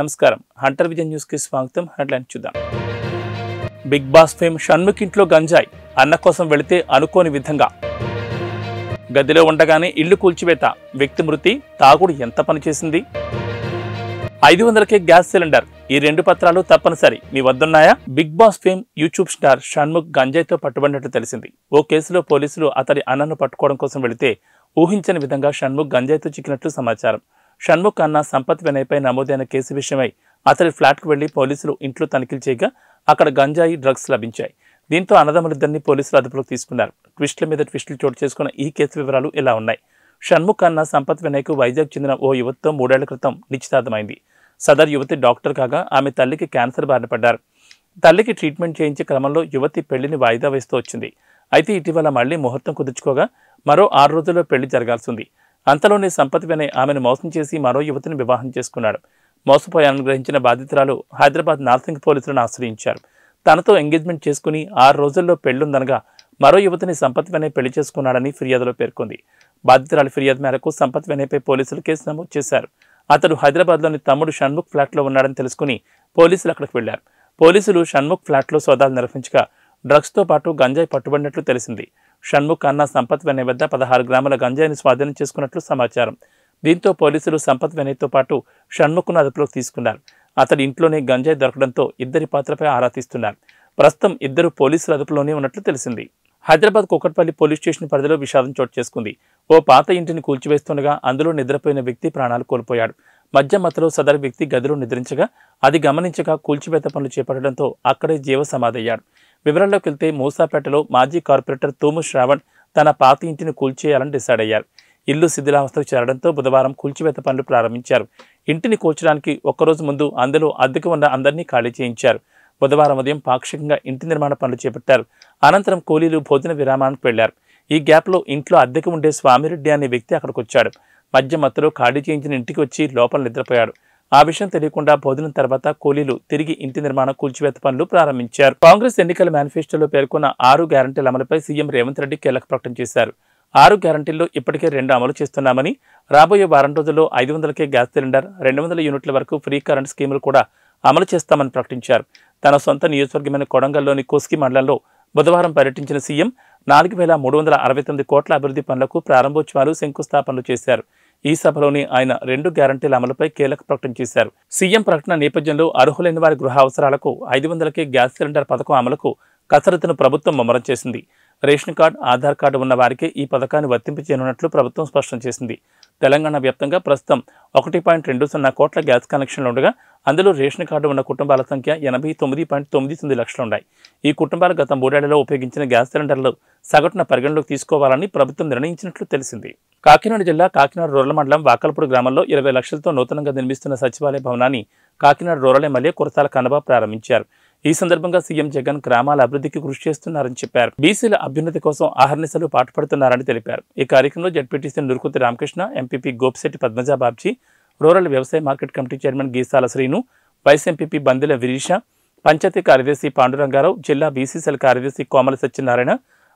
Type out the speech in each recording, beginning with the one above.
నమస్కారం Hunter vision news కి స్వాగతం. హెడ్లైన్ చూద్దాం. బిగ్ బాస్ ఫేమ్ షణ్ముఖ్ ఇంట్లో గంజాయి, అన్న కోసం వెళితే అనుకోని విధంగా. గదిలో ఉండగానే ఇల్లు కూల్చివేత, వ్యక్తి మృతి, తాగుడు ఎంత పనిచేసింది. 500కే గ్యాస్ సిలిండర్, ఈ 2 పత్రాలు తప్పనిసరి మీ వద్దున్నాయా. Bigg Boss fame YouTube star Shanmukh గంజాయితో పట్టుబడినట్లు తెలిసింది. ఓ కేసులో పోలీసులు అతడి అన్నను పట్టుకోవడం కోసం వెళితే ఊహించని విధంగా షణ్ముఖ్ గంజాయితో చిక్కినట్లు సమాచారం. షణ్ముఖ్ అన్న సంపత్ వినయ్పై నమోదైన కేసు విషయమై అతడి ఫ్లాట్కు వెళ్లి పోలీసులు ఇంట్లో తనిఖీలు చేయగా అక్కడ గంజాయి, డ్రగ్స్ లభించాయి. దీంతో అన్నదమ్ములిద్దరిని పోలీసులు అదుపులోకి తీసుకున్నారు. ట్విస్టుల మీద ట్విస్టులు చోటు చేసుకున్న ఈ కేసు వివరాలు ఇలా ఉన్నాయి. షణ్ముఖ్ అన్న సంపత్ వినయ్కు వైజాగ్ చెందిన ఓ యువతితో 3 ఏళ్ల క్రితం నిశ్చితార్థమైంది. సదర్ యువతి డాక్టర్ కాగా ఆమె తల్లికి క్యాన్సర్ బారిన పడ్డారు. తల్లికి ట్రీట్మెంట్ చేయించే క్రమంలో యువతి పెళ్లిని వాయిదా వేస్తూ వచ్చింది. అయితే ఇటీవల మళ్లీ ముహూర్తం కుదుర్చుకోగా మరో 6 రోజుల్లో పెళ్లి జరగాల్సి ఉంది. అంతలోనే సంపత్ వినయ్ ఆమెను మోసం చేసి మరో యువతిని వివాహం చేసుకున్నాడు. మోసపోయానని గ్రహించిన బాధితురాలు హైదరాబాద్ నార్సింగ్ పోలీసులను ఆశ్రయించారు. తనతో ఎంగేజ్మెంట్ చేసుకుని 6 రోజుల్లో పెళ్లుందనగా మరో యువతిని సంపత్ వినయ్ పెళ్లి చేసుకున్నాడని ఫిర్యాదులో పేర్కొంది. బాధితురాలి ఫిర్యాదు మేరకు సంపత్ వినయ్పై పోలీసులు కేసు నమోదు చేశారు. అతడు హైదరాబాద్లోని తమ్ముడు షణ్ముఖ్ ఫ్లాట్లో ఉన్నాడని తెలుసుకుని పోలీసులు అక్కడికి వెళ్లారు. పోలీసులు షణ్ముఖ్ ఫ్లాట్లో సోదాలు నిర్వహించగా డ్రగ్స్తో పాటు గంజాయి పట్టుబడినట్లు తెలిసింది. షణ్ముఖ్ అన్న సంపత్ వినయ్ వద్ద 16 గ్రాముల గంజాయిని స్వాధీనం చేసుకున్నట్లు సమాచారం. దీంతో పోలీసులు సంపత్ వినయ్తో పాటు షణ్ముఖ్ను అదుపులోకి తీసుకున్నారు. అతడి ఇంట్లోనే గంజాయి దొరకడంతో ఇద్దరి పాత్రపై ఆరా తీస్తున్నారు. ప్రస్తుతం ఇద్దరు పోలీసుల అదుపులోనే ఉన్నట్లు తెలిసింది. హైదరాబాద్ కూకట్పల్లి పోలీస్ స్టేషన్ పరిధిలో విషాదం చోటు చేసుకుంది. ఓ పాత ఇంటిని కూల్చివేస్తుండగా అందులో నిద్రపోయిన వ్యక్తి ప్రాణాలు కోల్పోయాడు. మద్యం మత్తులో సదరు వ్యక్తి గదిలో నిద్రించగా అది గమనించగా కూల్చివేత పనులు చేపట్టడంతో అక్కడే జీవ సమాధయ్యాడు. వివరాల్లోకి వెళ్తే మూసాపేటలో మాజీ కార్పొరేటర్ తూము శ్రావణ్ తన పాత ఇంటిని కూల్చేయాలని డిసైడ్ అయ్యారు. ఇల్లు శిథిలావస్థకు చేరడంతో బుధవారం కూల్చివేత పనులు ప్రారంభించారు. ఇంటిని కూల్చడానికి ఒక్కరోజు ముందు అందులో అద్దెకు ఉన్న అందరినీ ఖాళీ చేయించారు. బుధవారం ఉదయం పాక్షికంగా ఇంటి నిర్మాణ పనులు చేపట్టారు. అనంతరం కూలీలు భోజన విరామానికి వెళ్లారు. ఈ గ్యాప్లో ఇంట్లో అద్దెకు ఉండే స్వామిరెడ్డి అనే వ్యక్తి అక్కడికి వచ్చాడు. మధ్య మత్తులో ఖాళీ చేయించిన ఇంటికి వచ్చి లోపల నిద్రపోయాడు. ఆ విషయం తెలియకుండా భోజనం తర్వాత కూలీలు తిరిగి ఇంటి నిర్మాణ కూల్చివేత పనులు ప్రారంభించారు. కాంగ్రెస్ ఎన్నికల మేనిఫెస్టోలో పేర్కొన్న 6 గ్యారంటీల అమలుపై సీఎం రేవంత్ రెడ్డి కీలక ప్రకటన చేశారు. 6 గ్యారంటీల్లో ఇప్పటికే 2 అమలు చేస్తున్నామని, రాబోయే వారం రోజుల్లో 500కే గ్యాస్ సిలిండర్, 200 యూనిట్ల వరకు ఫ్రీ కరెంట్ స్కీములు కూడా అమలు చేస్తామని ప్రకటించారు. తన సొంత నియోజకవర్గమైన కొడంగల్లోని కోస్గి మండలంలో బుధవారం పర్యటించిన సీఎం 4369 కోట్ల అభివృద్ధి పనులకు ప్రారంభోత్సవాలు, శంకుస్థాపనలు చేశారు. ఈ సభలోనే ఆయన 2 గ్యారంటీల అమలుపై కీలక ప్రకటన చేశారు. సీఎం ప్రకటన నేపథ్యంలో అర్హులైన వారి గృహ అవసరాలకు 500కే గ్యాస్ సిలిండర్ పథకం అమలుకు కసరత్తును ప్రభుత్వం ముమ్మరం చేసింది. రేషన్ కార్డు, ఆధార్ కార్డు ఉన్న వారికే ఈ పథకాన్ని వర్తింపచేయనున్నట్లు ప్రభుత్వం స్పష్టం చేసింది. తెలంగాణ వ్యాప్తంగా ప్రస్తుతం 1.20 కోట్ల గ్యాస్ కనెక్షన్లు ఉండగా అందులో రేషన్ కార్డు ఉన్న కుటుంబాల సంఖ్య 89.99 లక్షలున్నాయి. ఈ కుటుంబాలు గత 3 ఏళ్లలో ఉపయోగించిన గ్యాస్ సిలిండర్లు సగటున పరిగణలోకి తీసుకోవాలని ప్రభుత్వం నిర్ణయించినట్లు తెలిసింది. కాకినాడ జిల్లా కాకినాడ రూరల్ మండలం వాకల్పూడి గ్రామంలో 20 లక్షలతో నూతనంగా నిర్మిస్తున్న సచివాలయ భవనాన్ని కాకినాడ రూరల్ ఎమ్మెల్యే కురసాల కన్నబాబు ప్రారంభించారు. ఈ సందర్భంగా సీఎం జగన్ గ్రామాల అభివృద్ధికి కృషి చేస్తున్నారని చెప్పారు. బీసీల అభ్యున్నతి కోసం ఆహర్నిశలు పాటుపడుతున్నారని తెలిపారు. ఈ కార్యక్రమంలో ZPTC Nurukuthi Ramakrishna, MPP Gopisetti Padmaja Babji, rural వ్యవసాయ market committee chairman Geesala Srinu, vice MPP Bandela Virisha, panchayat కార్యదర్శి పాండురంగారావు, జిల్లా బీసీసీఎల్ కార్యదర్శి కోమల సత్యనారాయణ,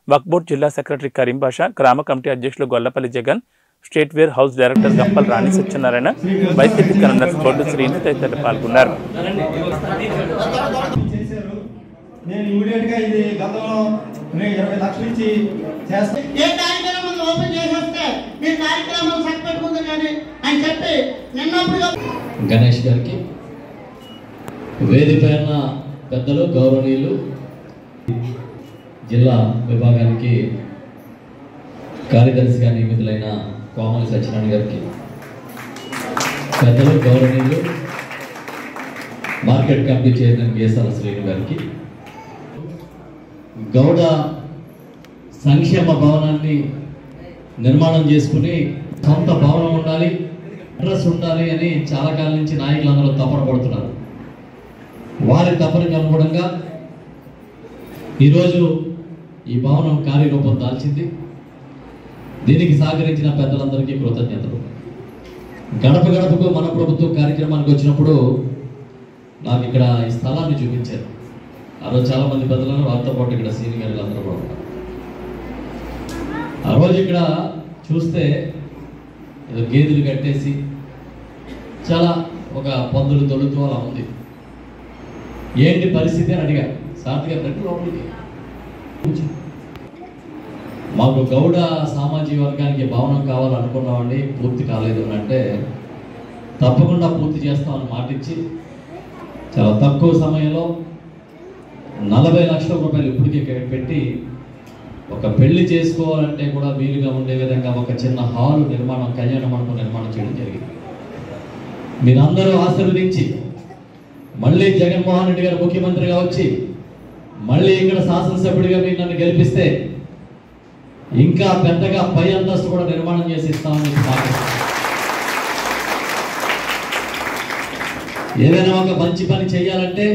వక్ఫ్ బోర్డు జిల్లా సెక్రటరీ కరీం బాషా, గ్రామ కమిటీ అధ్యక్షులు Gollapalli Jagan, state warehouse director Gampal Rani Satyanarayana, YCP convener Boddu Srinu తదితరులు పాల్గొన్నారు. నేను ఇమిడియట్గా ఇది గతంలో 20 లక్షలు ఇచ్చి చేస్తాను. ఏ కార్యక్రమం ఓపెన్ చేసేస్తే మీ కార్యక్రమం సరిపెట్టుకుంది కానీ అని చెప్పి నిన్నప్పుడు గణేష్ గారికి, వేదికైన పెద్దలు, గౌరవనీయులు, జిల్లా విభాగానికి కార్యదర్శిగా నియమితులైన కోమల సత్యనారాయణ గారికి, పెద్దలు, గౌరవనీయులు, market committee chairman Geesala Srinu గారికి, గౌడ సంక్షేమ భవనాన్ని నిర్మాణం చేసుకుని సొంత భవనం ఉండాలి, అడ్రస్ ఉండాలి అని చాలా కాలం నుంచి నాయకులందరూ తపన పడుతున్నారు. వారి తపనకు అనుగుణంగా ఈరోజు ఈ భవనం కార్యరూపం దాల్చింది. దీనికి సహకరించిన పెద్దలందరికీ కృతజ్ఞతలు. గడప గడపకు మన ప్రభుత్వం కార్యక్రమానికి వచ్చినప్పుడు నాకు ఇక్కడ ఈ స్థలాన్ని చూపించారు. ఆ రోజు చాలా మంది పెద్దలను, వారితో పాటు ఇక్కడ సీనియర్ గారు అందరూ కూడా ఉన్నారు. ఆ రోజు ఇక్కడ చూస్తే ఏదో గేదెలు కట్టేసి చాలా ఒక పందులు తొలుతూ అలా ఉంది. ఏంటి పరిస్థితి అని అడిగారు. సార్థిగా రండి లోపలికి. మాకు గౌడ సామాజిక వర్గానికి భవనం కావాలనుకున్నామండి, పూర్తి కాలేదు అని అంటే తప్పకుండా పూర్తి చేస్తామని మాటిచ్చి చాలా తక్కువ సమయంలో 40 లక్షల రూపాయలు ఇప్పటికే పెట్టి ఒక పెళ్లి చేసుకోవాలంటే కూడా వీలుగా ఉండే విధంగా ఒక చిన్న హాల్ నిర్మాణం, కళ్యాణ మండపం నిర్మాణం చేయడం జరిగింది. మీరందరూ ఆశీర్వదించి మళ్ళీ జగన్మోహన్ రెడ్డి గారు ముఖ్యమంత్రిగా వచ్చి మళ్ళీ ఇక్కడ శాసనసభ్యుడిగా మీరు నన్ను గెలిపిస్తే ఇంకా పెద్దగా పై అంతస్తు కూడా నిర్మాణం చేసి ఇస్తామని ఏదైనా ఒక మంచి పని చేయాలంటే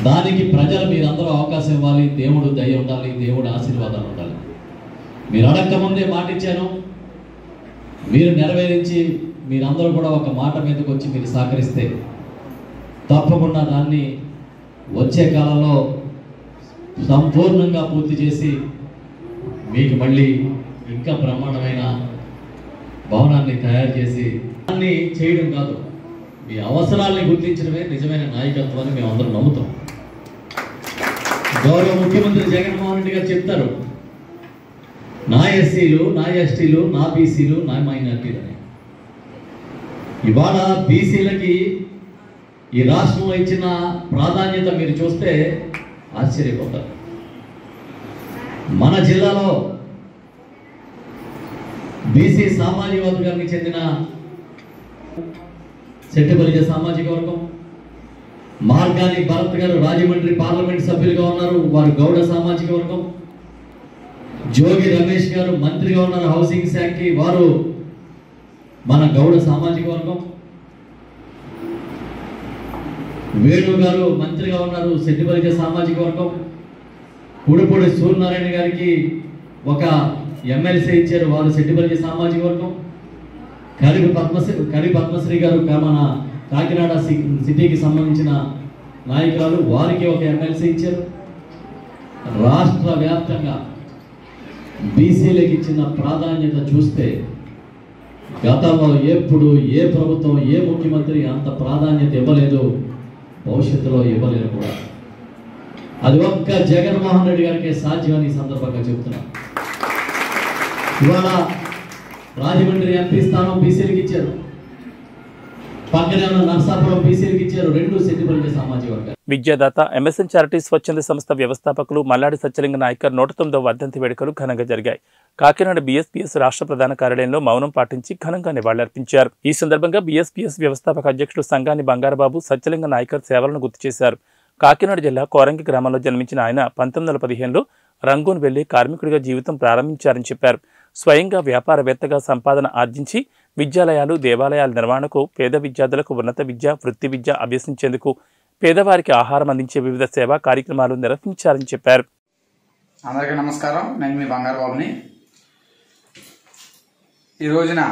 దానికి ప్రజలు మీరందరూ అవకాశం ఇవ్వాలి, దేవుడు దయ ఉండాలి, దేవుడు ఆశీర్వాదాలు ఉండాలి. మీరు అడగక ముందే మాట ఇచ్చాను, మీరు నెరవేరించి మీరందరూ కూడా ఒక మాట మీదకి వచ్చి మీరు సహకరిస్తే తప్పకుండా దాన్ని వచ్చే కాలంలో సంపూర్ణంగా పూర్తి చేసి మీకు మళ్ళీ ఇంకా బ్రహ్మాండమైన భవనాన్ని తయారు చేసి దాన్ని చేయడం కాదు, మీ అవసరాల్ని గుర్తించడమే నిజమైన నాయకత్వాన్ని మేము అందరం నమ్ముతాం. గౌరవ ముఖ్యమంత్రి జగన్మోహన్ రెడ్డి గారు చెప్తారు, నా ఎస్సీలు, నా ఎస్టీలు, నా బీసీలు, నా మైనార్టీలు అని. ఇవాళ బీసీలకి ఈ రాష్ట్రంలో ఇచ్చిన ప్రాధాన్యత మీరు చూస్తే ఆశ్చర్యపోతారు. మన జిల్లాలో బీసీ సామాజిక వర్గానికి చెందిన సెట్టిబలిజ సామాజిక వర్గం, మార్గాని భరత్ గారు రాజమండ్రి పార్లమెంట్ సభ్యులుగా ఉన్నారు, వారు గౌడ సామాజిక వర్గం. జోగి రమేష్ గారు మంత్రిగా ఉన్నారు హౌసింగ్ శాఖకి, వారు మన గౌడ సామాజిక వర్గం. వేణు గారు మంత్రిగా ఉన్నారు సెట్టిబలిజ సామాజిక వర్గం. కుడిపూడి సూర్యనారాయణ గారికి ఒక ఎమ్మెల్సీ ఇచ్చారు, వారు సెట్టిబలిజ సామాజిక వర్గం. కడి పద్మశ్రీ గారు మన కాకినాడ సిటీకి సంబంధించిన నాయకురాలు, వారికి ఒక ఎమ్మెల్సీ ఇచ్చారు. రాష్ట్ర వ్యాప్తంగా బీసీలకు ఇచ్చిన ప్రాధాన్యత చూస్తే గతంలో ఎప్పుడు ఏ ప్రభుత్వం, ఏ ముఖ్యమంత్రి అంత ప్రాధాన్యత ఇవ్వలేదు, భవిష్యత్తులో ఇవ్వలేరు కూడా. అది ఒక్క జగన్మోహన్ రెడ్డి గారికి సాధ్యమని సందర్భంగా చెప్తున్నా. ఇవాళ రాజమండ్రి ఎంపీ స్థానం బీసీలకు ఇచ్చారు, పక్కనే ఉన్న నర్సాపురం బీసీలకు ఇచ్చారు, 2 సెట్టిబలిజ సామాజిక వర్గాలు. విద్యాదాత ఎంఎస్ఎన్ చారిటీ స్వచ్ఛంద సంస్థ వ్యవస్థాపకులు మల్లాడి సత్యలింగ నాయకర్ 109వ వర్ధంతి వేడుకలు ఘనంగా జరిగాయి. కాకినాడ బీఎస్పీఎస్ రాష్ట్ర ప్రధాన కార్యాలయంలో మౌనం పాటించి ఘనంగా నివాళులర్పించారు. ఈ సందర్భంగా బీఎస్పీఎస్ వ్యవస్థాపక అధ్యక్షుడు సంగాని బంగారబాబు సత్యలింగ నాయకర్ సేవలను గుర్తు చేశారు. కాకినాడ జిల్లా కోరంగి గ్రామంలో జన్మించిన ఆయన 1915లో రంగూన్ వెళ్లి కార్మికుడిగా జీవితం ప్రారంభించారని చెప్పారు. స్వయంగా వ్యాపారవేత్తగా సంపాదన ఆర్జించి విద్యాలయాలు, దేవాలయాల నిర్వహణకు, పేద విద్యార్థులకు ఉన్నత విద్య, వృత్తి విద్య అభ్యసించేందుకు, పేదవారికి ఆహారం అందించే వివిధ సేవా కార్యక్రమాలు నిర్వహించారని చెప్పారు. అందరికీ నమస్కారం, నేను మీ బంగారబాబుని. ఈ రోజున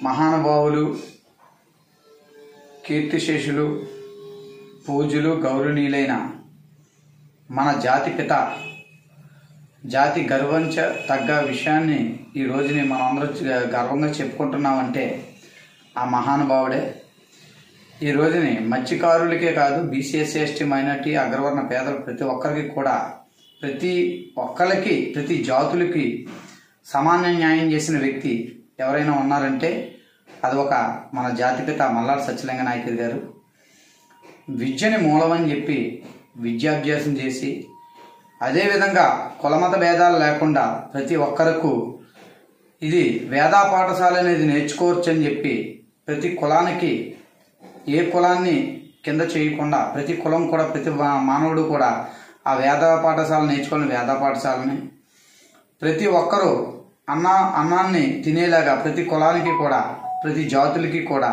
మహానుభావులు, కీర్తిశేషులు, పూజ్యులు, గౌరవనీయులైన మన జాతి పిత, జాతి గర్వంచ తగ్గ విషయాన్ని ఈ రోజుని మనం అందరూ గర్వంగా చెప్పుకుంటున్నామంటే ఆ మహానుభావుడే. ఈ రోజుని మత్స్యకారులకే కాదు, బీసీఎస్సీ, ఎస్టీ, మైనార్టీ, అగ్రవర్ణ పేదలు ప్రతి ఒక్కరికి కూడా, ప్రతి ఒక్కరికి, ప్రతి జాతులకి సమాన న్యాయం చేసిన వ్యక్తి ఎవరైనా ఉన్నారంటే అది ఒక మన జాతిపిత మల్లాడి సత్యలింగ నాయకర్ గారు. విద్యని మూలమని చెప్పి విద్యాభ్యాసం చేసి, అదేవిధంగా కులమత భేదాలు లేకుండా ప్రతి ఒక్కరకు ఇది వేదా పాఠశాల అనేది నేర్చుకోవచ్చు అని చెప్పి ప్రతి కులానికి, ఏ కులాన్ని కింద చేయకుండా ప్రతి కులం కూడా, ప్రతి మానవుడు కూడా ఆ వేద పాఠశాల నేర్చుకోని వేద పాఠశాలని, ప్రతి ఒక్కరూ అన్నాన్ని తినేలాగా ప్రతి కులానికి కూడా, ప్రతి జాతులకి కూడా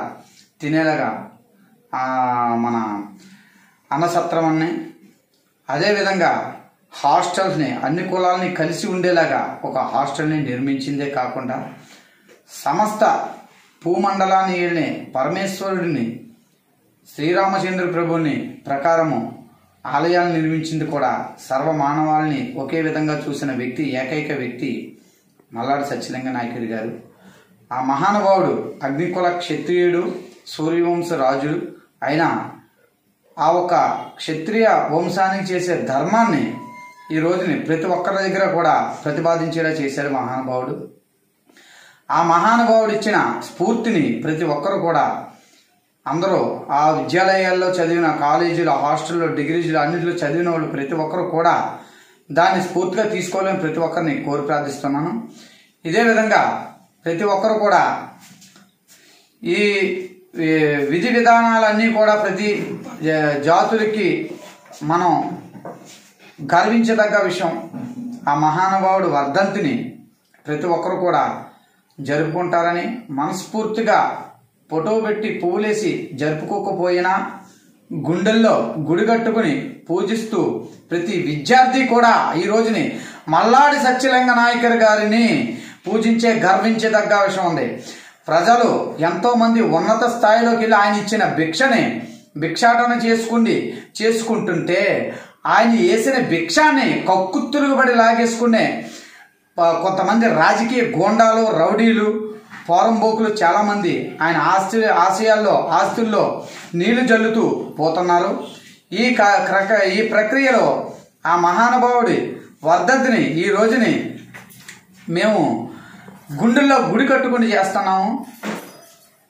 తినేలాగా మన అన్నసత్రమని, అదేవిధంగా హాస్టల్స్ని అన్ని కులాలని కలిసి ఉండేలాగా ఒక హాస్టల్ని నిర్మించిందే కాకుండా సమస్త భూమండలాన్ని పరమేశ్వరుడిని, శ్రీరామచంద్ర ప్రభుని ప్రకారము ఆలయాలను నిర్మించింది కూడా, సర్వమానవాళిని ఒకే విధంగా చూసిన వ్యక్తి, ఏకైక వ్యక్తి మల్లాడి సత్యలింగ నాయకర్ గారు. ఆ మహానుభావుడు అగ్నికుల క్షత్రియుడు సూర్యవంశ రాజు అయిన ఆ ఒక క్షత్రియ వంశానికి చేసే ధర్మాన్ని ఈ రోజుని ప్రతి ఒక్కరి దగ్గర కూడా ప్రతిపాదించేలా చేశాడు మహానుభావుడు. ఆ మహానుభావుడు ఇచ్చిన స్ఫూర్తిని ప్రతి ఒక్కరు కూడా అందరూ ఆ విద్యాలయాల్లో చదివిన కాలేజీలు, హాస్టల్లో, డిగ్రీలు అన్నింటిలో చదివిన వాళ్ళు ప్రతి ఒక్కరు కూడా దాన్ని స్ఫూర్తిగా తీసుకోవాలని ప్రతి ఒక్కరిని కోరి ప్రార్థిస్తున్నాను. ఇదే విధంగా ప్రతి ఒక్కరు కూడా ఈ విధి విధానాలన్నీ కూడా ప్రతి జాతులకి మనం గర్వించదగ్గ విషయం. ఆ మహానుభావుడు వర్ధంతిని ప్రతి ఒక్కరు కూడా జరుపుకుంటారని మనస్ఫూర్తిగా ఫోటో పెట్టి పువ్వులేసి జరుపుకోకపోయినా గుండెల్లో గుడి కట్టుకుని పూజిస్తూ ప్రతి విద్యార్థి కూడా ఈ రోజుని మల్లాడి సత్యలింగ నాయకర్ గారిని పూజించే గర్వించదగ్గ విషయం ఉంది. ప్రజలు ఎంతో మంది ఉన్నత స్థాయిలోకి వెళ్ళి ఆయన ఇచ్చిన భిక్షని భిక్షాటన చేసుకుంటుంటే ఆయన వేసిన భిక్షాన్ని కక్కుతురుగుబడి లాగేసుకునే కొంతమంది రాజకీయ గోండాలు, రౌడీలు, పోరంబోకులు చాలామంది ఆయన ఆస్తుల్లో నీళ్లు జల్లుతూ పోతున్నారు. ఈ ప్రక్రియలో ఆ మహానుభావుడి వర్ధంతిని ఈ రోజుని మేము గుండెల్లో గుడి కట్టుకుని చేస్తున్నాము.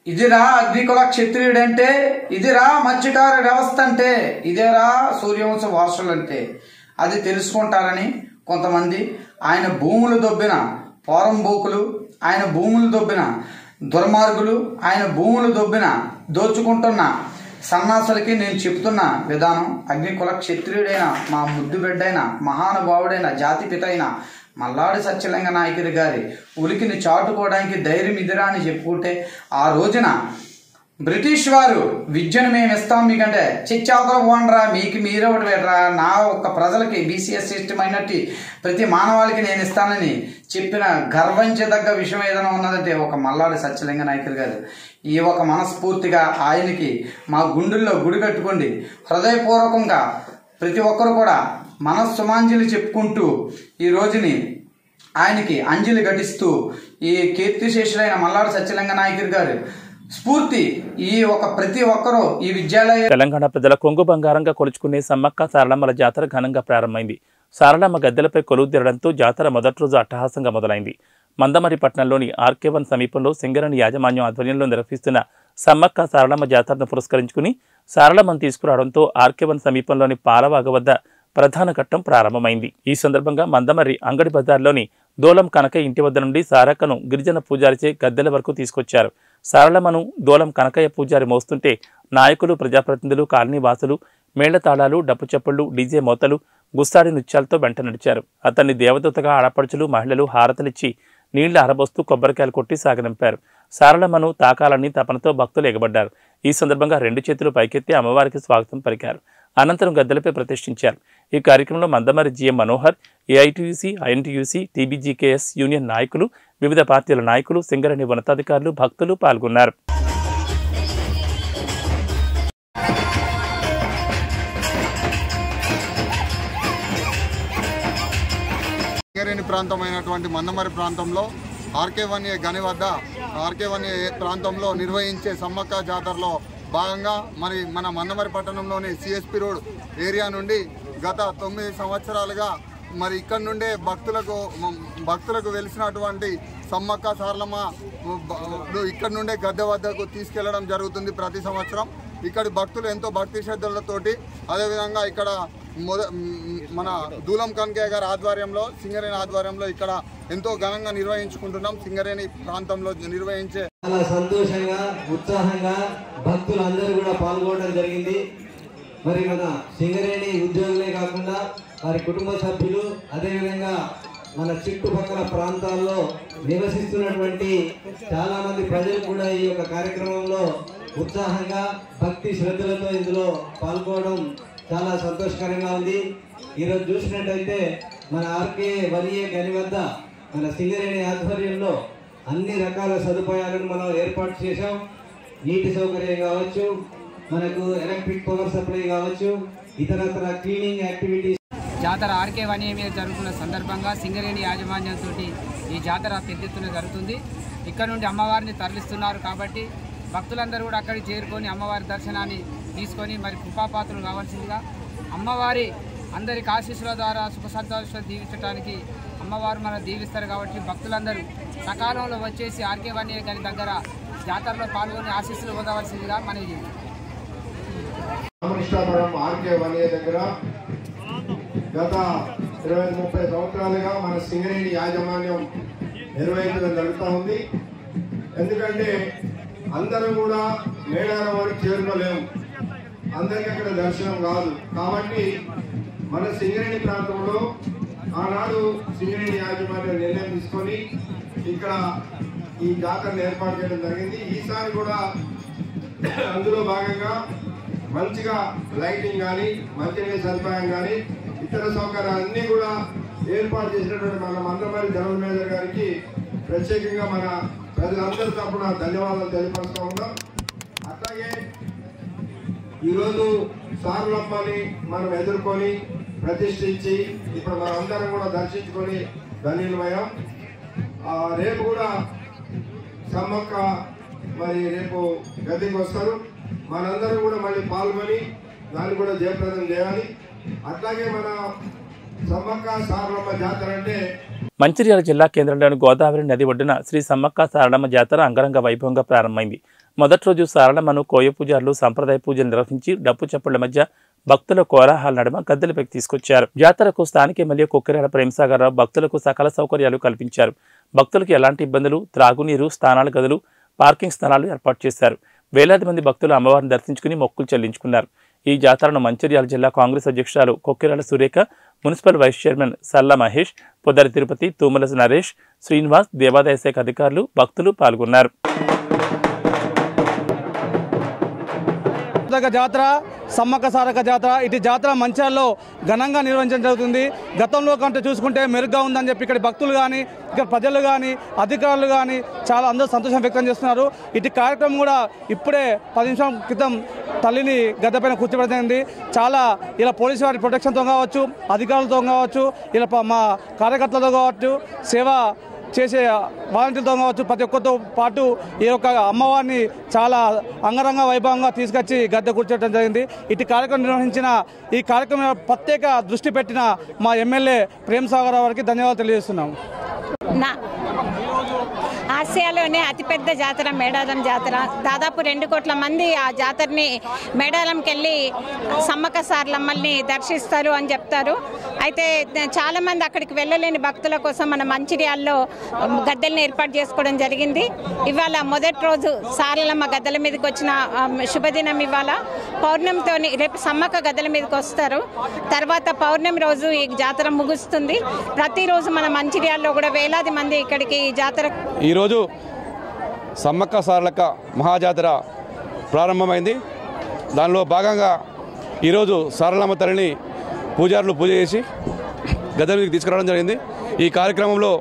ఇదిరా అగ్నికుల క్షత్రియుడు అంటే, ఇదిరా మత్స్యకార వ్యవస్థ అంటే, ఇదేరా సూర్యవంశ వారసులు అంటే అది తెలుసుకుంటారని కొంతమంది ఆయన భూములు దొబ్బిన పోరంబోకులు, ఆయన భూములు దొబ్బిన దుర్మార్గులు, ఆయన భూములు దొబ్బిన దోచుకుంటున్న సన్నాసులకి నేను చెప్తున్న విధానం, అగ్నికుల క్షత్రియుడైన మా ముద్దు బిడ్డైన మహానుభావుడైన జాతిపిత అయిన మల్లాడి సత్యలింగ నాయకుడి గారి ఉలికిని చాటుకోవడానికి ధైర్యం ఇదిరా అని చెప్పుకుంటే, ఆ రోజున బ్రిటిష్ వారు విద్యను మేము ఇస్తాం మీకంటే చిచ్చావతల పోండ్రా, మీకు మీరొకటి పెట్టరా, నా ఒక్క ప్రజలకి బీసీఎస్ సిస్టమ్ అయినట్టు ప్రతి మానవాళికి నేను ఇస్తానని చెప్పిన గర్వించదగ్గ విషయం ఏదైనా ఉన్నదంటే ఒక మల్లాడి సత్యలింగ నాయకుడు గారు. ఈ ఒక మనస్ఫూర్తిగా ఆయనకి మా గుండెల్లో గుడి కట్టుకోండి. హృదయపూర్వకంగా ప్రతి ఒక్కరు కూడా మనస్సుమాంజలి చెప్పుకుంటూ ఈ రోజుని ఆయనకి అంజలి ఘటిస్తూ ఈ కీర్తిశేషులైన మల్లాడి సత్యలింగ నాయకుడి గారు స్ఫూర్తి ఈ ఒక ప్రతి ఒక్కరూ ఈ విద్యాలయ తెలంగాణ ప్రజల కొంగు బంగారంగా కొలుచుకునే సమ్మక్క సారలమ్మల జాతర ఘనంగా ప్రారంభమైంది. సారలమ్మ గద్దెలపై కొలువు తీరడంతో జాతర మొదటి రోజు అట్టహాసంగా మొదలైంది. మందమరి పట్టణంలోని ఆర్కే1 సమీపంలో సింగరేణి యాజమాన్యం ఆధ్వర్యంలో నిర్వహిస్తున్న సమ్మక్క సారలమ్మ జాతరను పురస్కరించుకుని సారలమ్మను తీసుకురావడంతో ఆర్కే1 సమీపంలోని పాలవాగ వద్ద ప్రధాన ఘట్టం ప్రారంభమైంది. ఈ సందర్భంగా మందమర్రి అంగడి బజార్లోని దోలం కనకయ్య ఇంటి వద్ద నుండి సారక్కను గిరిజన పూజారిచే గద్దెల వరకు తీసుకొచ్చారు. సారలమ్మను దోలం కనకయ్య పూజారి మోస్తుంటే నాయకులు, ప్రజాప్రతినిధులు, కాలనీ వాసులు మేళ్లతాళాలు, డప్పు చప్పుళ్లు, డీజే మోతలు, గుస్తాడి నృత్యాలతో వెంట నడిచారు. అతన్ని దేవదూతగా ఆడపడుచులు, మహిళలు హారతలిచ్చి నీళ్లు ఆరబోస్తూ కొబ్బరికాయలు కొట్టి సాగనింపారు. సారలమ్మను తాకాలని తపనతో భక్తులు ఎగబడ్డారు. ఈ సందర్భంగా 2 చేతులు పైకెత్తి అమ్మవారికి స్వాగతం పలికారు. అనంతరం గద్దెలపై ప్రతిష్ఠించారు. ఈ కార్యక్రమంలో Mandamarri GM Manohar, AITUC, INTUC, TBGKS union నాయకులు, వివిధ పార్టీల నాయకులు, సింగరేణి ఉన్నతాధికారులు, భక్తులు పాల్గొన్నారు. సింగరేణి ప్రాంతమైనటువంటి మందమరి ప్రాంతంలో ఆర్కే1 గని వద్ద ఆర్కే1 ప్రాంతంలో నిర్వహించే సమ్మక్క జాతరలో భాగంగా మరి మన మందమరి పట్టణంలోని సిఎస్పి రోడ్ ఏరియా నుండి గత 9 సంవత్సరాలుగా మరి ఇక్కడ నుండే భక్తులకు వెలిసినటువంటి సమ్మక్క సారలమ్మ ఇక్కడ నుండే గద్దె వద్దకు తీసుకెళ్లడం జరుగుతుంది ప్రతి సంవత్సరం. ఇక్కడి భక్తులు ఎంతో భక్తి శ్రద్ధలతోటి అదేవిధంగా ఇక్కడ మన దూలం కనకయ్య గారి ఆధ్వర్యంలో, సింగరేణి ఆధ్వర్యంలో ఇక్కడ ఎంతో ఘనంగా నిర్వహించుకుంటున్నాం. సింగరేణి ప్రాంతంలో నిర్వహించే చాలా సంతోషంగా, ఉత్సాహంగా భక్తులందరూ కూడా పాల్గొనడం జరిగింది. మరి మన సింగరేణి ఉద్యోగులే కాకుండా వారి కుటుంబ సభ్యులు, అదేవిధంగా మన చుట్టుపక్కల ప్రాంతాల్లో నివసిస్తున్నటువంటి చాలా మంది ప్రజలు కూడా ఈ యొక్క కార్యక్రమంలో ఉత్సాహంగా భక్తి శ్రద్ధలతో ఇందులో పాల్గొనడం చాలా సంతోషకరంగా ఉంది. ఈరోజు చూసినట్టయితే మన ఆర్కే1 గని వద్ద మన సింగరేణి ఆధ్వర్యంలో అన్ని రకాల సదుపాయాలను మనం ఏర్పాటు చేశాం. నీటి సౌకర్యం కావచ్చు, మనకు ఎలక్ట్రిక్ పవర్ సప్లై కావచ్చు, ఇతరత్ర క్లీనింగ్ యాక్టివిటీస్. జాతర ఆర్కే1 మీద జరుగుతున్న సందర్భంగా సింగరేణి యాజమాన్యంతో ఈ జాతర పెద్ద ఎత్తున జరుగుతుంది. ఇక్కడ నుండి అమ్మవారిని తరలిస్తున్నారు. కాబట్టి భక్తులందరూ కూడా అక్కడికి చేరుకొని అమ్మవారి దర్శనాన్ని తీసుకొని మరి కృపాపాత్రులు కావాల్సిందిగా అమ్మవారి అందరికి ఆశీస్సుల ద్వారా సుఖ సంతోషాలు దీవించడానికి అమ్మవారు మనం దీవిస్తారు. కాబట్టి భక్తులందరూ సకాలంలో వచ్చేసి RK1A గారి దగ్గర జాతరలో పాల్గొని ఆశీస్సులు పొందవలసిందిగా మనవి రామకృష్ణాపురం RK1A దగ్గర గత 20-30 సంవత్సరాలుగా మన సింగరేణి యాజమాన్యం నిర్వహించడం జరుగుతూ ఉంది. ఎందుకంటే అందరూ కూడా మేడారం వరకు చేరుకోలేము, అందరికీ అక్కడ దర్శనం కాదు. కాబట్టి మన సింగరేణి ప్రాంతంలో ఆనాడు సింగరేణి యాజమాన్యం నిర్ణయం తీసుకొని ఇక్కడ ఈ జాతరను ఏర్పాటు చేయడం జరిగింది. ఈసారి కూడా అందులో భాగంగా మంచిగా లైటింగ్ కానీ మంచినీటి సదుపాయం కానీ ఇతర సౌకర్యాలన్నీ కూడా ఏర్పాటు చేసినటువంటి మన మందమరి జనరల్ మేనేజర్ గారికి ప్రత్యేకంగా మన ప్రజలందరి తరఫున ధన్యవాదాలు తెలియపరుస్తూ ఉన్నాం. అట్లాగే ఈరోజు సారులమ్మని మనం ఎదుర్కొని ప్రతిష్ఠించి ఇప్పుడు మనం అందరం కూడా దర్శించుకొని ధన్యులమయ్యాం. రేపు కూడా సమ్మక్క మరి రేపు గద్దెకి వస్తారు. మనందరం కూడా మళ్ళీ పాల్గొని దాన్ని కూడా జయప్రదం చేయాలి. అట్లాగే మన సమ్మక్క సారలమ్మ జాతర అంటే మంచిర్యాల జిల్లా కేంద్రంలోని గోదావరి నది ఒడ్డున శ్రీ సమ్మక్క సారలమ్మ జాతర అంగరంగ వైభవంగా ప్రారంభమైంది. మొదటి రోజు సారలమ్మను కోయ పూజారులు సంప్రదాయ పూజలు నిర్వహించి డప్పు చప్పుళ్ల మధ్య భక్తుల కోలాహల నడుమ గద్దెలపైకి తీసుకొచ్చారు. జాతరకు స్థానిక ఎమ్మెల్యే కొక్కిరాల ప్రేమసాగర్ రావు భక్తులకు సకల సౌకర్యాలు కల్పించారు. భక్తులకు ఎలాంటి ఇబ్బందులు, త్రాగునీరు, స్నానాల గదులు, పార్కింగ్ స్థలాలు ఏర్పాటు చేశారు. వేలాది మంది భక్తులు అమ్మవారిని దర్శించుకుని మొక్కులు చెల్లించుకున్నారు. ఈ జాతరను మంచిర్యాల జిల్లా కాంగ్రెస్ అధ్యక్షురాలు Kokkirala Surekha, municipal vice chairman Salla Mahesh, Poddari Tirupati, Tumala Naresh, Srinivas, దేవాదాయ శాఖ అధికారులు, భక్తులు పాల్గొన్నారు. జాతర సమ్మక్క సారక్క జాతర ఇటు జాతర మంచిర్యాలలో ఘనంగా నిర్వహించడం జరుగుతుంది. గతంలో కంటే చూసుకుంటే మెరుగ్గా ఉందని చెప్పి ఇక్కడ భక్తులు కానీ ఇక్కడ ప్రజలు కానీ అధికారులు కానీ చాలా అందరూ సంతోషం వ్యక్తం చేస్తున్నారు. ఇటు కార్యక్రమం కూడా ఇప్పుడే 10 నిమిషాల క్రితం తల్లిని గద్దెపైన కూర్చోబెడుతుంది. చాలా ఇలా పోలీసు వారి ప్రొటెక్షన్తో కావచ్చు, అధికారులతో కావచ్చు, ఇలా మా కార్యకర్తలతో కావచ్చు, సేవ చేసే వాలంటీర్లతో కావచ్చు, ప్రతి ఒక్కరితో పాటు ఈ యొక్క అమ్మవారిని చాలా అంగరంగ వైభవంగా తీసుకొచ్చి గద్దె కూర్చోవడం జరిగింది. ఇటు కార్యక్రమం నిర్వహించిన ఈ కార్యక్రమం ప్రత్యేక దృష్టి పెట్టిన మా ఎమ్మెల్యే ప్రేమసాగర్ రావు గారికి ధన్యవాదాలు తెలియజేస్తున్నాం. ఆసియాలోనే అతిపెద్ద జాతర మేడారం జాతర. దాదాపు 2 కోట్ల మంది ఆ జాతరని మేడారంకి వెళ్ళి సమ్మక్క సారలమ్మల్ని దర్శిస్తారు అని చెప్తారు. అయితే చాలామంది అక్కడికి వెళ్ళలేని భక్తుల కోసం మన మంచిర్యాలలో గద్దెలను ఏర్పాటు చేసుకోవడం జరిగింది. ఇవాళ మొదటి రోజు సారలమ్మ గద్దెల మీదకి వచ్చిన శుభదినం. ఇవాళ పౌర్ణమితో రేపు సమ్మక్క గద్దెల మీదకి వస్తారు. తర్వాత పౌర్ణమి రోజు ఈ జాతర ముగుస్తుంది. ప్రతిరోజు మన మంచిర్యాలలో కూడా వేలాది మంది ఇక్కడికి జాతర. ఈరోజు సమ్మక్క సారలక్క మహాజాతర ప్రారంభమైంది. దానిలో భాగంగా ఈరోజు సారలమ్మ తల్లిని పూజారులు పూజ చేసి గద్దెల మీదకి తీసుకురావడం జరిగింది. ఈ కార్యక్రమంలో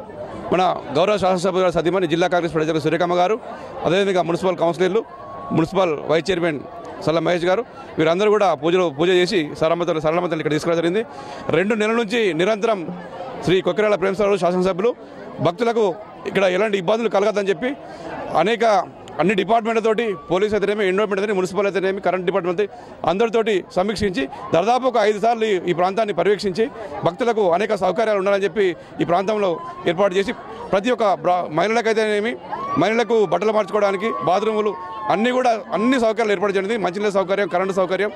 మన గౌరవ శాసనసభ సతీమణి జిల్లా కాంగ్రెస్ ప్రజలు సురేఖమ్మ గారు, అదేవిధంగా మున్సిపల్ కౌన్సిలర్లు, మున్సిపల్ వైస్ చైర్మన్ సల్ల మహేష్ గారు, వీరందరూ కూడా పూజ చేసి సారలమ్మ తల్లి ఇక్కడ తీసుకురావడం జరిగింది. 2 నెలల నుంచి నిరంతరం శ్రీ కొక్కిరాల ప్రేమసాగర్ శాసనసభ్యులు భక్తులకు ఇక్కడ ఎలాంటి ఇబ్బందులు కలగదని చెప్పి అన్ని డిపార్ట్మెంట్లతోటి, పోలీస్ అయితేనేమి, ఎన్విరాన్మెంట్ అయితేనేమి, మున్సిపల్ అయితేనేమి, కరెంట్ డిపార్ట్మెంట్ అందరితోటి సమీక్షించి దాదాపు ఒక 5 సార్లు ఈ ప్రాంతాన్ని పర్యవేక్షించి భక్తులకు అనేక సౌకర్యాలు ఉండాలని చెప్పి ఈ ప్రాంతంలో ఏర్పాటు చేసి ప్రతి ఒక్క మహిళలకైతేనేమి, మహిళలకు బట్టలు మార్చుకోవడానికి బాత్రూములు అన్ని సౌకర్యాలు ఏర్పాటు చేయడం, మంచినీళ్ళ సౌకర్యం, కరెంటు సౌకర్యం,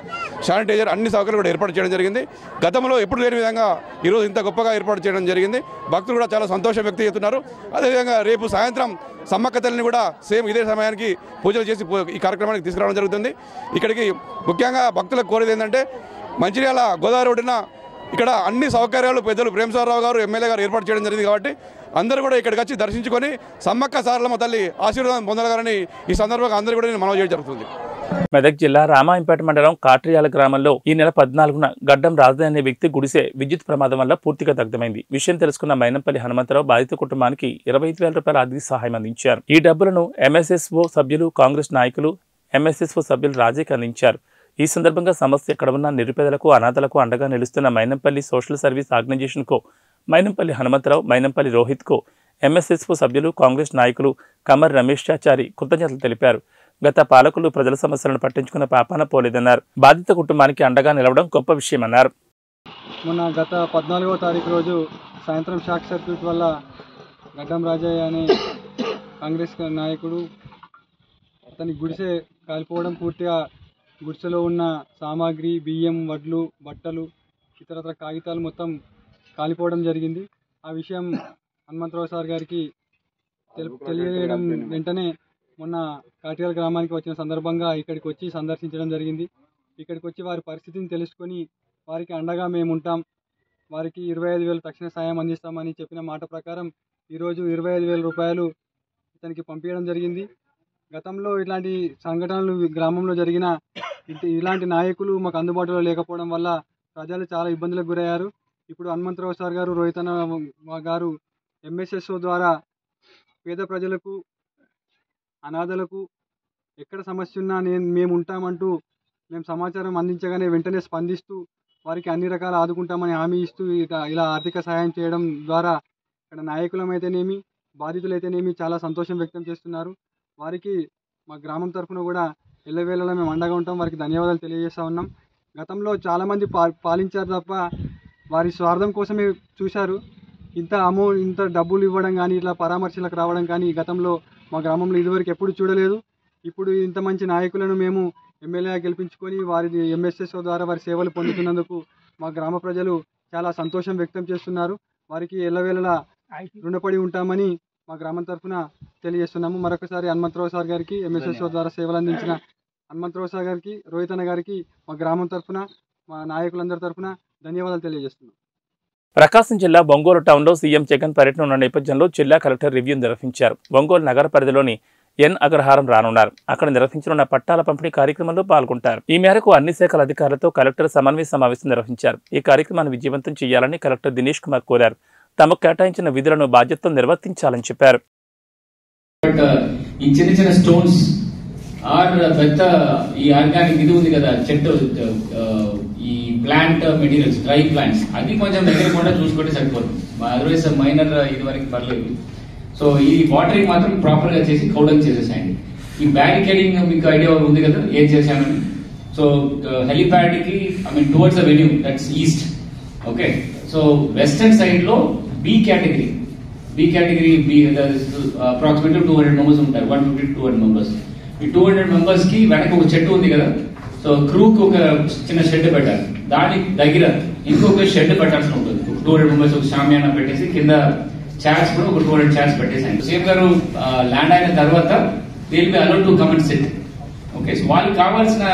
శానిటైజర్ అన్ని సౌకర్యాలు కూడా ఏర్పాటు చేయడం జరిగింది. గతంలో ఎప్పుడు లేని విధంగా ఈరోజు ఇంత గొప్పగా ఏర్పాటు చేయడం జరిగింది. భక్తులు కూడా చాలా సంతోషం వ్యక్తం చేస్తున్నారు. అదేవిధంగా రేపు సాయంత్రం సమ్మక్క తల్లిని కూడా సేమ్ ఇదే సమయానికి పూజలు చేసి ఈ కార్యక్రమానికి తీసుకురావడం జరుగుతుంది. ఇక్కడికి ముఖ్యంగా భక్తులకు కోరేది ఏంటంటే మంచిర్యాల గోదావరి ఒడ్డున ఇక్కడ అన్ని సౌకర్యాలు పెద్దలు ప్రేమసాగర్ రావు గారు ఎమ్మెల్యే గారు ఏర్పాటు చేయడం జరిగింది. కాబట్టి అందరూ కూడా ఇక్కడికి వచ్చి దర్శించుకొని సమ్మక్క సారలమ్మ తల్లి ఆశీర్వాదం పొందగలని ఈ సందర్భంగా అందరూ కూడా నేను మనవి చేయడం జరుగుతుంది. మెదక్ జిల్లా రామాయంపేట మండలం కాట్రియాల గ్రామంలో ఈ నెల 14న గడ్డం రాజధాని అనే వ్యక్తి గుడిసె విద్యుత్ ప్రమాదం వల్ల పూర్తిగా దగ్ధమైంది. విషయం తెలుసుకున్న మైనంపల్లి హనుమంతరావు బాధిత కుటుంబానికి 25,000 రూపాయల ఆర్థిక సహాయం అందించారు. ఈ డబ్బులను MSSO సభ్యులు, కాంగ్రెస్ నాయకులు, MSSO సభ్యులు రాజీకి అందించారు. ఈ సందర్భంగా సమస్య ఎక్కడ ఉన్న నిరుపేదలకు, అనాథలకు అండగా నిలుస్తున్న మైనంపల్లి సోషల్ సర్వీస్ ఆర్గనైజేషన్కు మైనంపల్లి హనుమంతరావు, మైనంపల్లి రోహిత్కు ఎంఎస్ఎస్పు సభ్యులు, కాంగ్రెస్ నాయకులు కమర్ రమేష్ చాచారి కృతజ్ఞతలు తెలిపారు. గత పాలకులు ప్రజల సమస్యలను పట్టించుకున్న పాపాన పోలేదన్నారు. బాధిత కుటుంబానికి అండగా నిలవడం గొప్ప విషయమన్నారు. మొన్న గత 14వ తారీఖు రోజు సాయంత్రం షాక్ సర్క్యూట్ వల్ల గడ్డం రాజయ్య అనే కాంగ్రెస్ నాయకుడు అతని గుడిసె కాలిపోవడం, పూర్తిగా గుడిసెలో ఉన్న సామాగ్రి, బియ్యం, వడ్లు, బట్టలు, ఇతరత్ర కాగితాలు మొత్తం కాలిపోవడం జరిగింది. ఆ విషయం హనుమంతరావు సార్ గారికి తెలియజేయడం వెంటనే మొన్న కాటియాల గ్రామానికి వచ్చిన సందర్భంగా ఇక్కడికి వచ్చి సందర్శించడం జరిగింది. ఇక్కడికి వచ్చి వారి పరిస్థితిని తెలుసుకొని వారికి అండగా మేము ఉంటాం, వారికి 25,000 తక్షణ సాయం అందిస్తామని చెప్పిన మాట ప్రకారం ఈరోజు 25,000 రూపాయలు ఇతనికి పంపించడం జరిగింది. గతంలో ఇట్లాంటి సంఘటనలు గ్రామంలో జరిగిన ఇలాంటి నాయకులు మాకు అందుబాటులో లేకపోవడం వల్ల ప్రజలు చాలా ఇబ్బందులకు గురయ్యారు. ఇప్పుడు హనుమంతరావు సార్ గారు, రోహితన్న గారు ఎంఎస్ఎస్ఓ ద్వారా పేద ప్రజలకు, అనాథలకు ఎక్కడ సమస్య ఉన్నా మేము ఉంటామంటూ మేము సమాచారం అందించగానే వెంటనే స్పందిస్తూ వారికి అన్ని రకాల ఆదుకుంటామని హామీ ఇస్తూ ఇలా ఆర్థిక సహాయం చేయడం ద్వారా ఇక్కడ నాయకులమైతేనేమి, బాధితులైతేనేమి చాలా సంతోషం వ్యక్తం చేస్తున్నారు. వారికి మా గ్రామం తరఫున కూడా ఎల్లవేళలా మేము అండగా ఉంటాం. వారికి ధన్యవాదాలు తెలియజేస్తూ ఉన్నాం. గతంలో చాలామంది పాలించారు తప్ప వారి స్వార్థం కోసమే చూశారు. ఇంత డబ్బులు ఇవ్వడం కానీ, ఇట్లా పరామర్శలకు రావడం కానీ గతంలో మా గ్రామంలో ఇదివరకు ఎప్పుడు చూడలేదు. ఇప్పుడు ఇంత మంచి నాయకులను మేము ఎమ్మెల్యేగా గెలిపించుకొని వారి ఎంఎస్ఎస్ఓ ద్వారా వారి సేవలు పొందుతున్నందుకు మా గ్రామ ప్రజలు చాలా సంతోషం వ్యక్తం చేస్తున్నారు. వారికి ఎల్లవేళలా రుణపడి ఉంటామని మా గ్రామం తరఫున తెలియజేస్తున్నాము. మరొకసారి హనుమంతరావు సార్ గారికి, ఎంఎస్ఎస్ఓ ద్వారా సేవలు అందించిన హనుమంతరావు సార్ గారికి, రోహితన్న గారికి మా గ్రామం తరఫున, మా నాయకులందరి తరఫున ధన్యవాదాలు తెలియజేస్తున్నాం. ప్రకాశం జిల్లా ఒంగోలు టౌన్లో సీఎం జగన్ పర్యటన ఉన్న నేపథ్యంలో జిల్లా కలెక్టర్ రివ్యూ నిర్వహించారు. ఒంగోలు నగర పరిధిలోని ఎన్ అగ్రహారం రానున్నారు. అక్కడ నిర్వహించనున్న పట్టాల పంపిణీ కార్యక్రమంలో పాల్గొంటారు. ఈ మేరకు అన్ని శాఖల అధికారులతో కలెక్టర్ సమన్వయ సమావేశం నిర్వహించారు. ఈ కార్యక్రమాన్ని విజయవంతం చేయాలని కలెక్టర్ దినేష్ కుమార్ కోరారు. తమకు కేటాయించిన విధులను బాధ్యతతో నిర్వర్తించాలని చెప్పారు. ఈ చిన్న చిన్న స్టోన్స్ పెద్ద ఈ ఆర్గానిక్ ఇది ఉంది కదా, చెట్టు ఈ ప్లాంట్ మెటీరియల్స్, డ్రై ప్లాంట్స్, అది కొంచెం దగ్గర కూడా చూసుకుంటే సరిపోతుంది. అదర్వైజ్ మైనర్ ఇది వరకు పర్లేదు. సో ఈ వాటరింగ్ మాత్రం ప్రాపర్ గా చేసి కౌడన్ చేసేసాయండి. ఈ బ్యారికేడింగ్ మీకు ఐడియా ఉంది కదా ఏం చేశామని. సో హెలిప్యాడ్ కి towards the venue, that's east. Okay, so western side లో బి కేటగిరీ అప్రాక్సిమేట్లీ 200 మెంబర్స్ ఉంటారు. 150 to 200 మెంబర్స్. ఈ 200 మెంబర్స్ కి వెనక ఒక చెట్టు ఉంది కదా, సో క్రూకి ఒక చిన్న షెడ్ పెట్టాలి. దాని దగ్గర ఇంకొక షెడ్ పెట్టాల్సి ఉంటుంది. 200 మెంబర్స్ ఒక షామియానా పెట్టేసి కింద చైర్స్ కూడా ఒక 200 చైర్స్ పెట్టేసాయండి. సీఎం గారు ల్యాండ్ అయిన తర్వాత they will be allowed to come and SIT. Okay, so వాళ్ళకి కావాల్సిన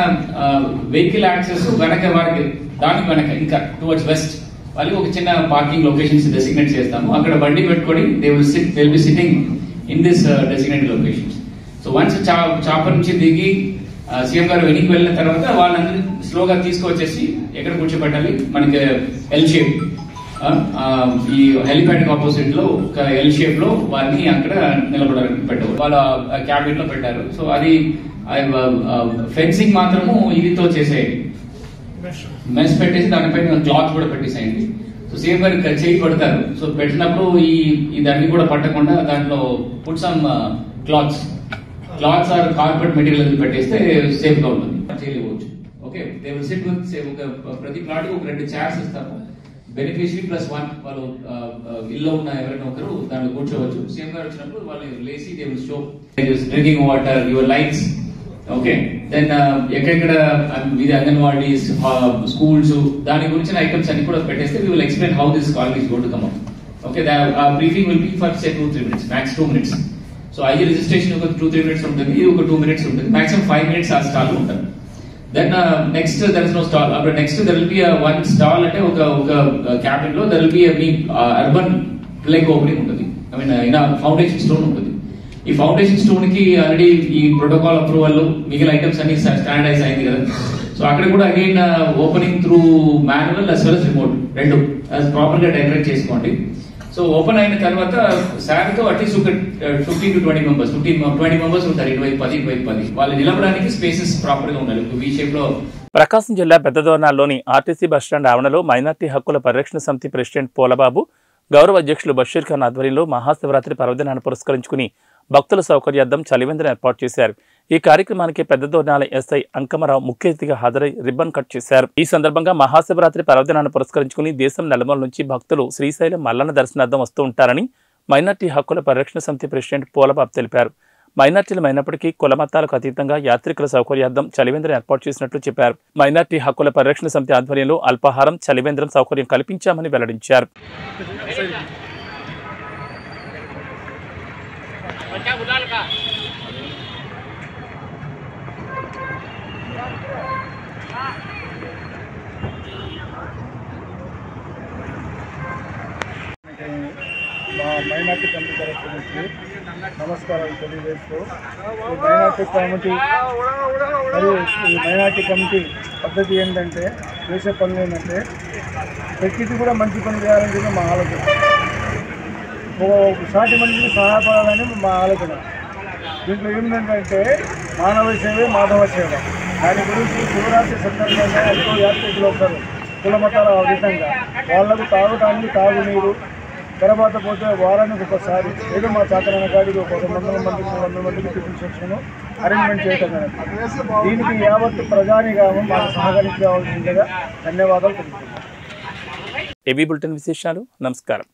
వెహికల్ యాక్సెస్ వెనక, వారికి దానికి వెనక ఇంకా టువర్డ్స్ వెస్ట్ వాళ్ళకి ఒక చిన్న పార్కింగ్ లొకేషన్స్ డెసిగ్నేట్ చేస్తాము. అక్కడ బండి పెట్టుకొని they will be sitting in this designated locations. So once chopper నుంచి దిగి సీఎం గారు వెనక్కి వెళ్ళిన తర్వాత వాళ్ళందరూ స్లోగా తీసుకొచ్చేసి ఎక్కడ కూర్చోబెట్టాలి, మనకి ఎల్ షేప్, ఈ హెలిప్యాడ్ ఆపోజిట్ లో ఒక ఎల్ షేప్ లో వారిని అక్కడ పెట్టారు. వాళ్ళ క్యాబిన్ లో పెట్టారు. సో అది ఫెన్సింగ్ మాత్రము ఇదితో చేసేయండి, మెస్ పెట్టేసి దానిపైన క్లాత్ కూడా పెట్టేసేయండి. సో సీఎం గారు చేయి పడతారు. సో పెట్టినప్పుడు ఈ దాన్ని కూడా పట్టకుండా దాంట్లో put some clothes or carpet material పెట్టేస్తే సేఫ్ గా ఉంటుంది, చేయలేవచ్చు. Okay, they will sit with ప్రతి ప్లాట్ కి ఒక 2 చైర్స్ ఇస్తాము. బెనిఫిషియరీ +1 వాళ్ళు ఇల్లు ఉన్న ఎవరైనా ఒకరు దాంట్లో కూర్చోవచ్చు. సీఎం గారు వచ్చినప్పుడు వాళ్ళు లేసి they will show drinking water, your lights. Okay, then ఎక్కడెక్కడ ఇది అంగన్వాడీస్, స్కూల్స్, దాని గురించిన ఐటమ్స్ అన్ని కూడా పెట్టేస్తే we will explain how this colony is going to come up. Okay, briefing will be for 2-3 minutes, max 2 minutes. So IG registration ఒక 2-3 minutes ఉంటుంది, ఇది ఒక 2 minutes ఉంటుంది, మాక్సిమం 5 minutes ఆ స్టాల్ ఉంటుంది. Then next there is no stall. అప్పుడు next there will be one stall, అంటే ఒక క్యాబిన్ లో దర్ విల్ బి మీ అర్బన్ ప్లగ్ ఓపెనింగ్ ఉంటుంది. I mean in foundation stone ఉంటుంది. ఈ ఫౌండేషన్ స్టోన్ కి ఆల్రెడీ ఈ ప్రోటోకాల్ అప్రూవల్, మిగిలిన ఐటమ్స్ అన్ని స్టాండర్డైజ్ అయింది కదా. సో అక్కడ కూడా again opening through manual as well as remote, రెండు ప్రాపర్ గా డెకరేట్ చేసుకోండి. సో ఓపెన్ అయిన తర్వాత సార్ తో అట్లీస్ట్ ఒక 15 to 20 మెంబర్స్, 20 మెంబర్స్ ఉంటారు. ఇటువైపు 10 వాళ్ళు నిలబడడానికి స్పేసెస్ ప్రాపర్ గా ఉండాలి. వి షేప్ లో. ప్రకాశం జిల్లా పెద్దదోర్నాల్లోని ఆర్టీసీ బస్టాండ్ ఆవరణలో మైనార్టీ హక్కుల పరిరక్షణ సమితి ప్రెసిడెంట్ పోలబాబు గౌరవ అధ్యక్షులు బషీర్ ఖాన్ ఆధ్వర్యంలో మహాశివరాత్రి పర్వదినాన్ని పురస్కరించుకుని భక్తుల సౌకర్యార్థం చలివేంద్రం ఏర్పాటు చేశారు. ఈ కార్యక్రమానికి పెద్దదోర్నాల ఎస్ఐ అంకమరావు ముఖ్య అతిథిగా హాజరై రిబ్బన్ కట్ చేశారు. ఈ సందర్భంగా మహాశివరాత్రి పర్వదినాన్ని పురస్కరించుకుని దేశం నలుమూల నుంచి భక్తులు శ్రీశైలం మల్లన్న దర్శనార్థం వస్తూ ఉంటారని మైనార్టీ హక్కుల పరిరక్షణ సమితి ప్రెసిడెంట్ పోలబాబు తెలిపారు. మైనార్టీలమైనప్పటికీ కుల మతాలకు అతీతంగా యాత్రికుల సౌకర్యార్థం చలివేంద్రం ఏర్పాటు చేసినట్లు చెప్పారు. మైనార్టీ హక్కుల పరిరక్షణ సమితి ఆధ్వర్యంలో అల్పాహారం చలివేంద్రం సౌకర్యం కల్పించామని వెల్లడించారు. మా మైనార్టీ కమిటీ తరఫు నుంచి నమస్కారాలు తెలియజేస్తూ ఈ మైనార్టీ కమిటీ మరియు ఈ మైనార్టీ కమిటీ పద్ధతి ఏంటంటే చేసే పనులు ఏంటంటే ప్రతిదీ కూడా మంచి పని చేయాలని మా ఆలోచన. సాటి మనిషికి సహాయపడాలని మా ఆలోచన. దీంట్లో ఏంటంటే మానవ సేవే మాధవ సేవ. దాని గురించి శివరాత్రి సందర్భంగా ఎంతో యాత్రికులు వస్తారు కుల మతాల విధంగా. వాళ్ళకు తాగడానికి తాగునీరు, తర్వాత పోతే వారానికి ఒకసారి ఏదో మా చాకరణ గాడికి ఒక 100 మందికి 200 మందికి టిఫిన్ సెక్షన్ అరేంజ్మెంట్ చేయటం జరిగింది. దీనికి యావత్ ప్రజానిగా మాకు సహకరించవలసిందిగా ధన్యవాదాలు తెలుపుతున్నాను. ఏబీ బులెటిన్ విశేషాలు. నమస్కారం.